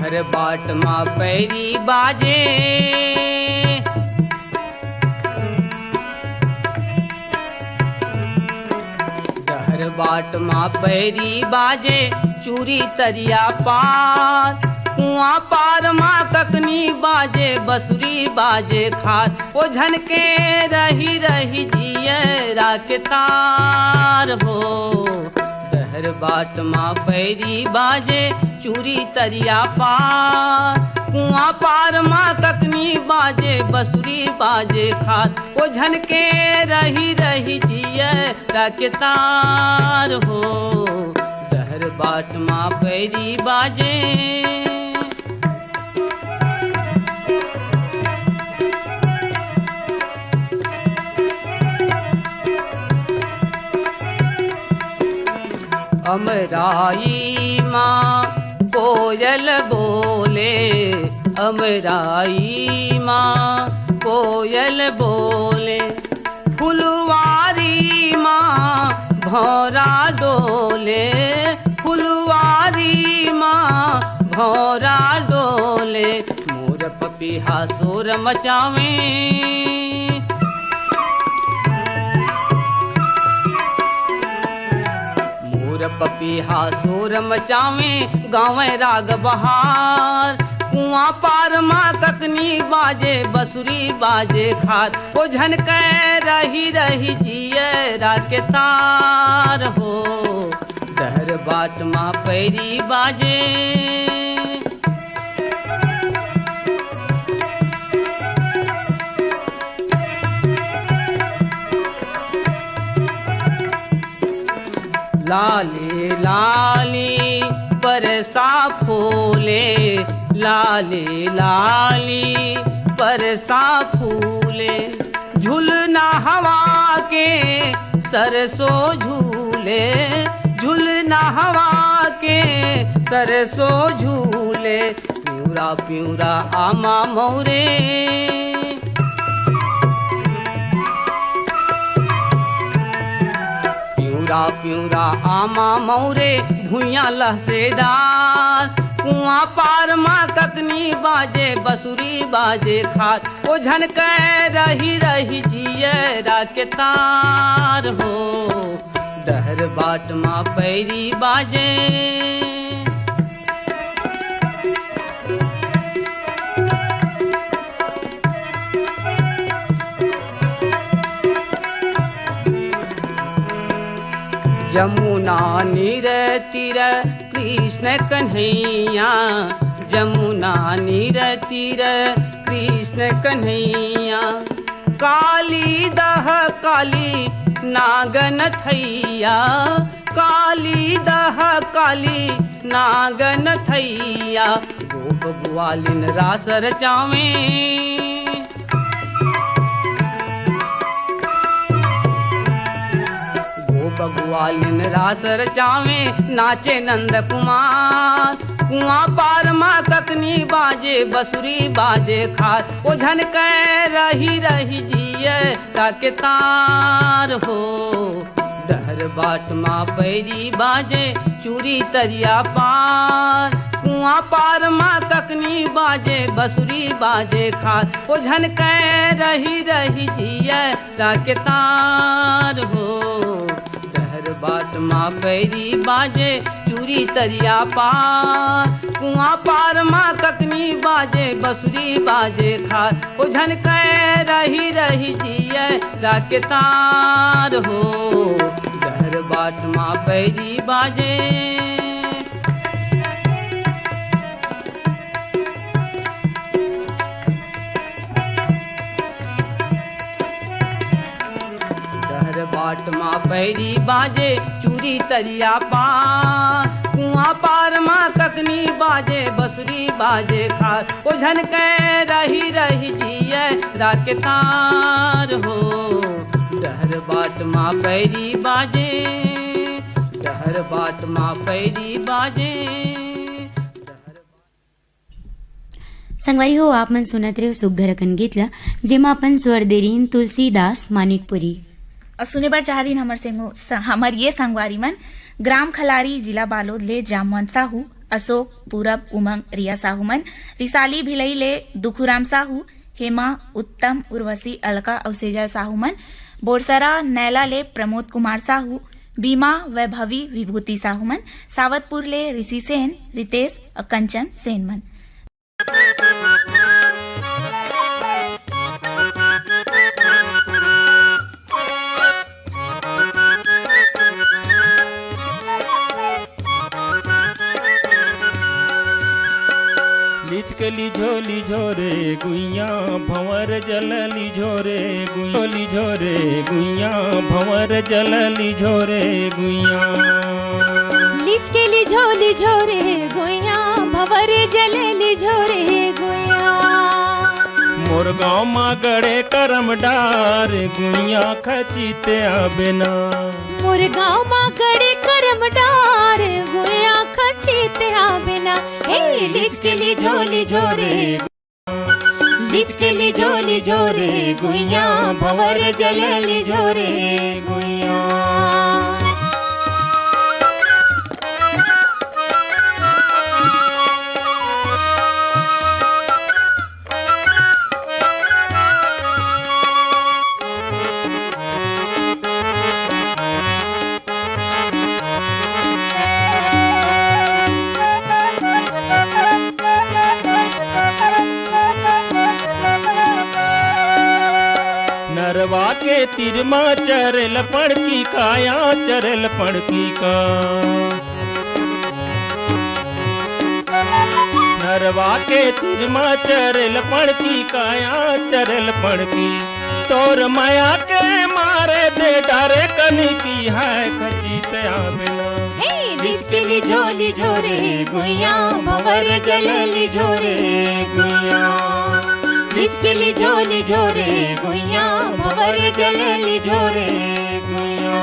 हर बाट माँ पैरी बाजे, हर बाट माँ पैरी बाजे, चूरी तरिया पार कुआं पार माँ ककनी बाजे, बसुरी बाजे खार ओ झनके रही रही जिये राके तार हो। हर बाट माँ पैरी बाजे, चूरी तरिया पार कुआं पार माँ ककनी बाजे, बसुरी बाजे खार ओ झनके रही रही जिये राके तार हो। हर बाट माँ पैरी बाजे, अमराई माँ कोयल बोले, अमराई माँ कोयल बोले, फुलवारी माँ भौरा डोले, फुलवारी माँ भौरा डोले, मोर पपीहा शोर मचावे, पपीहा शोर मचावे, गावे राग बहार कुआं पार माँ ककनी बाजे, बसुरी बाजे खार ओ झनके रही रही जिये राके तार हो। दहर बाट माँ पैरी बाजे, लाले लाली बरसा फूले, लाले लाली बरसा फूले, झुलना हवा सरसो झूले झूलना हवा के सरसो झूले प्यूरा प्यूरा आमा मौरे प्यूरा प्यूरा आमा मौरे भुइयां लहसेदार कुआं पार माँ ककनी बाजे बसुरी बाजे खार ओ झनक रही रही जियरा के तार हो डहर बाट माँ पैरी बाजे जमुना नीर तीर कृष्ण कन्हैया जमुना नीर तीर कृष्ण कन्हैया काली दह काली नागन थैया काली दह काली नागन थैया गोप ग्वालिन रास रचावे बगुआलिन रास रचावे नाचे नंद कुमार कुआं पार माँ ककनी बाजे बसुरी बाजे खार ओ झनक रही रही जिये ताके तार हो डहर बाट माँ पैरी बाजे चूरी तरिया पार कुआं पार माँ ककनी बाजे बसुरी बाजे खार ओ झनक रही रही जिये ताके तार हो बाट माँ पैरी बाजे चूरी तरिया पार कुआं पार माँ ककनी बाजे बसुरी बाजे खार ओ झनक रही रही जिये राके तार हो डहर बाट माँ पैरी बाजे बाट माँ पैरी बाजे चूरी तरिया पार कुआं पार माँ ककनी बाजे बसुरी बाजे खार ओ झनक रही रही जिये राके तार हो डहर बाट माँ पैरी बाजे डहर बाट माँ पैरी बाजे। संगवारी हो आप मन सुनत रहे सुखधर अकन गीत ला जेमा अपन स्वर देरीन तुलसीदास मानिकपुरी और सुने बर चाह रही हमर ये संगवारी मन ग्राम खलारी जिला बालोद ले जामवंत साहू अशोक पूरब उमंग रिया साहू मन रिसाली भिलई ले दुखुराम साहू हेमा उत्तम उर्वशी अलका और सेजल साहू मन बोरसरा नैला ले प्रमोद कुमार साहू बीमा वैभवी विभूति साहू मन सावतपुर ले ऋषि सेन रितेश और कंचन सेन मन। लिझो रे गुइया भंवर जल लिझो रे गुइया भंवर जल लिझो रे गुइया लिच के लिझो रे गुइया भंवर जल लिझो रे गुइया मोर गाँव माँ गड़े करम डार गुइया खचीते आबेना मोर गाँव माँ गड़े करम डार गुइया खचीते आबेना हे लिच के लिझो रे लिच के लिझो रे गुइया भंवर जल लिझो रे गुइया। नरवा के तिरमा चरल पड़की काया चरल पड़की का नरवा के तिरमा चरल पड़की काया चरल पड़की तोर माया के मारे दे डारे कनी की है खचीत आवेला लिच के लिझो रे गुइया भंवर जल लिझो रे गुइया लिचके झोली झोरे गुइया भवर जलेली झोरे गुइया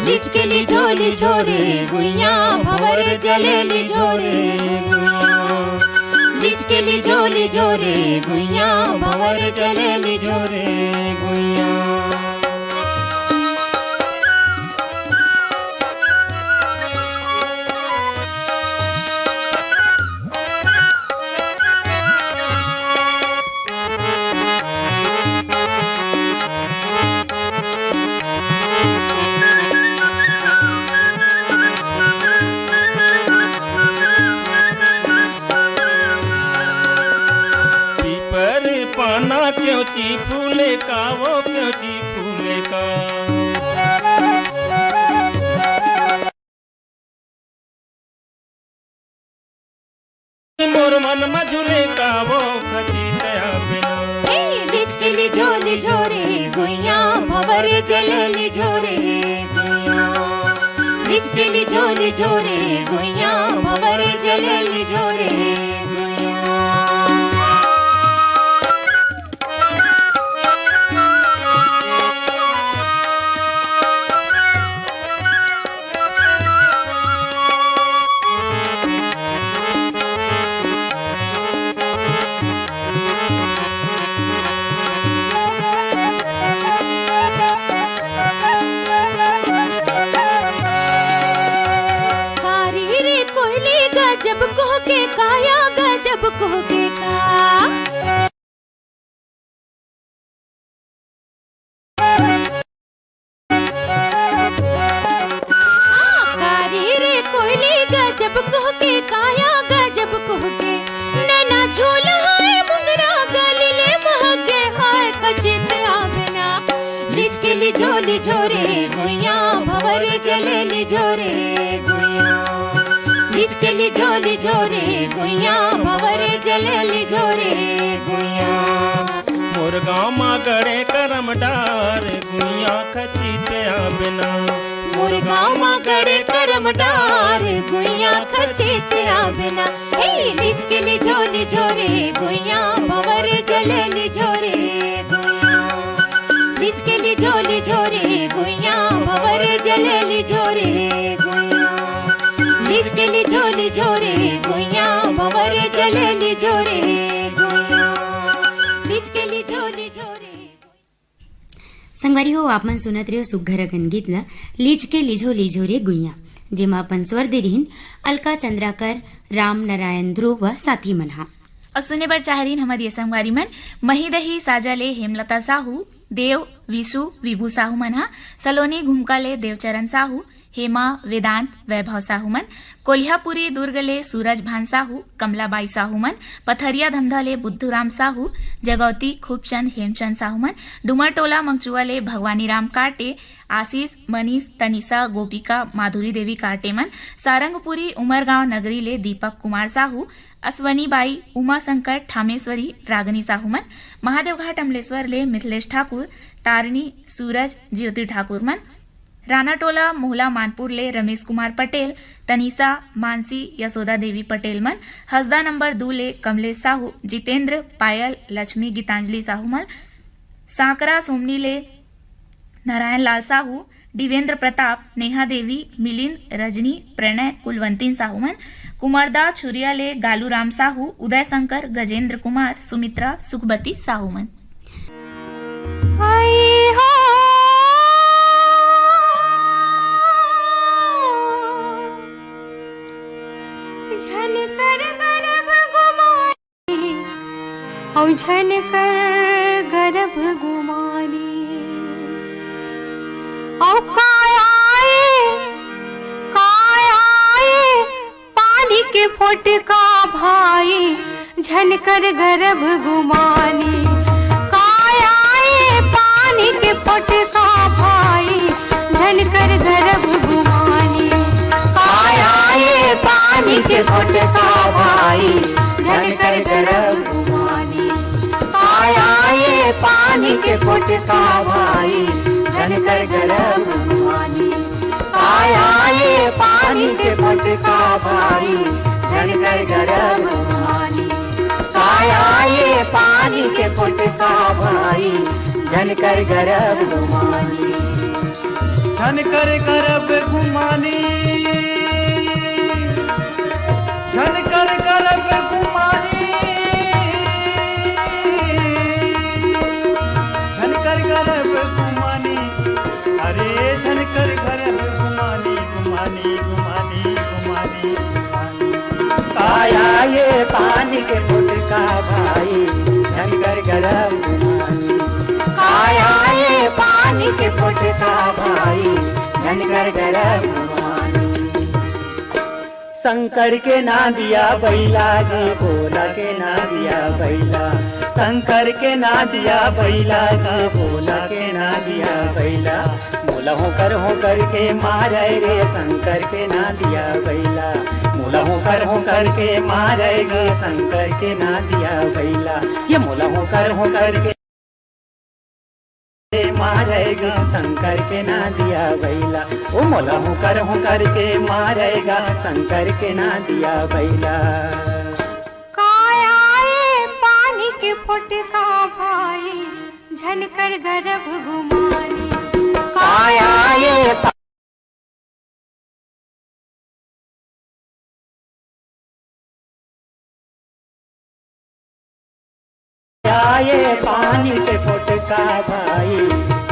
लिचके झोली झोरे गुइया भवर जलेली झोरे लिचके झोली झोरे गुइया भवर जलेली झोरे गुइया क्यों ची फूले का वो क्यों ची फूले का मोर मन मझुले का वो खची तया बिना लिचके झोली झोरे गुइया भवर जलेली झोरे गुइया लिचके झोली झोरे गुइया भवर जलेली झोरे गुइया गजब को के काया गजब को के का कारी रे कोयली गजब को के काया गजब को के नैना झूल है मुंगरा गली ले महके हाय खचित आवेना लिचके झोली झोरे गुइया भवर जलेली झोरे गुइया लिचके झोली झोरे गुइया भवर जलेली झोरे गुइया मोर गाँव माँ गड़े करम डार गुइया खची तया बिना मोर गाँव माँ गड़े करम डार गुइया खची तया बिना लिचके झोली झोरे गुइया भवर जलेली झोरे गुइया लिचके झोली झोरे गुइया भवर जलेली झोरे गुइया लिचके झोली झोरे गुइया भवर जलेली झोरे गुइया लिचके झोली झोरे संगवारी हो आपण सुनत રહ્યો સુઘર ગીતલા લીચકે લીઝો લીઝો રે ગુઈયા જેમાં आपण स्वर दे रहीन अलका चंद्राकर राम नारायण ध्रुव व साथी मनहा और सुने पर चाह रही हमारी ये संगवारी मन महिदही साजाले हेमलता साहू देव विशु विभू साहू मनहा सलोनी घुमकाले देवचरण साहू हेमा वेदांत वैभव साहूमन कोल्हापुरी दुर्गले सूरज भान साहू कमलाबाई साहूमन पथरिया धमधाले बुद्धूराम साहू जगौती खूबचंद हेमचंद साहूमन डुमरटोला मंगचुआले भगवानी राम काटे आशीष मनीष तनिषा गोपिका माधुरी देवी काटेमन सारंगपुरी उमरगांव नगरीले दीपक कुमार साहू अश्वनीबाई उमाशंकर ठामेश्वरी रागनी साहूमन महादेवघाट अमलेश्वरले मिथिलेश ठाकुर तारणी सूरज ज्योति ठाकुरमन रानाटोला मोहला मानपुरले रमेश कुमार पटेल तनिषा मानसी यशोदा देवी पटेल मन हसदा नंबर 2 ले कमलेश साहू जितेंद्र पायल लक्ष्मी गीतांजलि साहूमल सांकरा सोमनी ले नारायण लाल साहू दिवेंद्र प्रताप नेहा देवी मिलिंद रजनी प्रणय कुलवंतीन साहूमन कुमारदा छुरिया ले गालूराम साहू उदय शंकर गजेंद्र कुमार सुमित्रा सुखबती साहूमन औझन कर गर्भ गुमानी औ कायाए पानी के फोटका भाई झनकर गर्भ गुमानी कायाए पानी के फोटका भाई झनकर गर्भ गुमानी कायाए पानी के फोटका भाई झनकर गर्भ गुमानी कायाए पानी के फोटका भाई झनकर गर्भ गुमानी कायाए पानी के फोटका भाई झनकर गर्भ गुमानी कायाए पानी के फोटका भाई झनकर गर्भ गुमानी झनकर गर्भ गुमानी झनकर गर्भ गुमानी झनकर गर्भ गुमानी अरे झनकर गर्भ गुमानी गुमानी गुमानी गुमानी काया ये पानी के फोटका भाई झनकर गर्भ गुमानी काया ये पानी के फोटका भाई झनकर गर्भ गुमानी शंकर के ना दिया बैला जी भोला के ना दिया बैला शंकर के ना दिया बैला जी भोला के ना दिया बैला मोला हो कर के मारे रे शंकर के ना दिया बैला मोला हो कर के मारे गे शंकर के ना दिया बैला ये मोला हो कर के मारेगा शंकर के ना दिया बैला ओ मोला हो कर के मारेगा शंकर के ना दिया बैला कायाए पानी के फोटका भाई झनकर गर्भ गुमानी कायाए ये पानी के फोटका भाई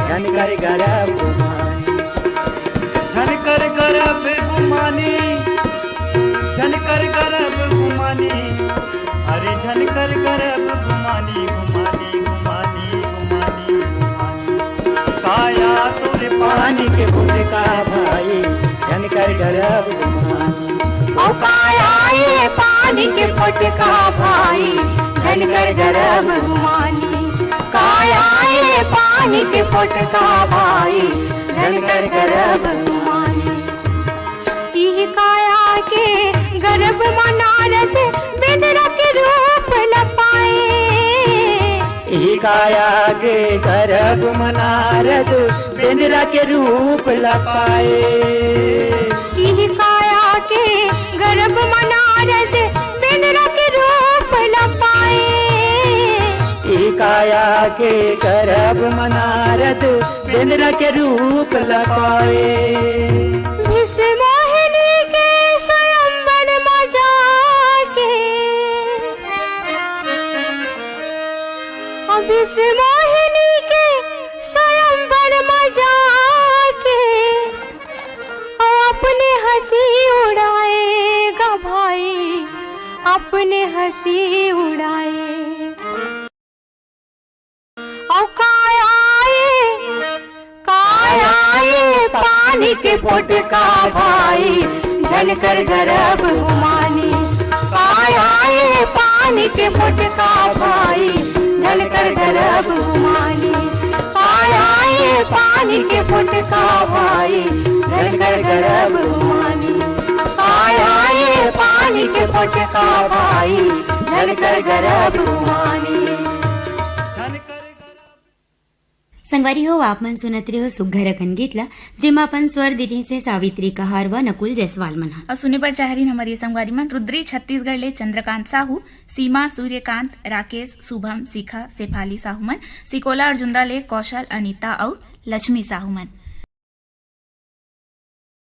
झनकर गर्भ गुमानी झनकर गर्भ गुमानी झनकर गर्भ गुमानी अरे झनकर गर्भ गुमानी गुमानी गुमानी गुमानी गुमानी काया तोरे पानी के फोटका भाई झनकर गर्भ गुमानी ओ कायाए पानी के फोटका भाई झनकर गर्भ गुमानी कायाए पानी के फोटका भाई झनकर गर्भ गुमानी ई काया के गर्भ मनारत बेदरा के रूप लपाए ई काया के गर्भ मनारद बेंदरा के रूप लपाए ई काया के गर्भ मनारत बेदरा के रूप लपाए ई काया के गर्भ मनारद बेंदरा के रूप लपाए विष मोहिनी के स्वयंवर मजा के विष मोहिनी के स्वयंवर मजा के अपने हंसी उड़ाएगा भाई अपने हंसी उड़ाए और कायाए पानी के फोटका भाई झनकर गर्भ गुमानी कायाए पानी के फोटका भाई झनकर गर्भ गुमानी कायाए पानी के फोटका भाई झनकर गर्भ गुमानी कायाए पानी के फोटका भाई झनकर गर्भ गुमानी संगवारी हो आप मन सुनत रहे हो सुघर अकन गीतला जेमा अपन स्वर दिली से सावित्री कहार व नकुल जायसवाल मन और सुने पर चाहरीन हमारी संगवारी मन रुद्री छत्तीसगढ़ ले चंद्रकांत साहू सीमा सूर्यकांत राकेश शुभम शिखा शेफाली साहू मन सिकोला अर्जुंदा ले कौशल अनीता और लक्ष्मी साहू मन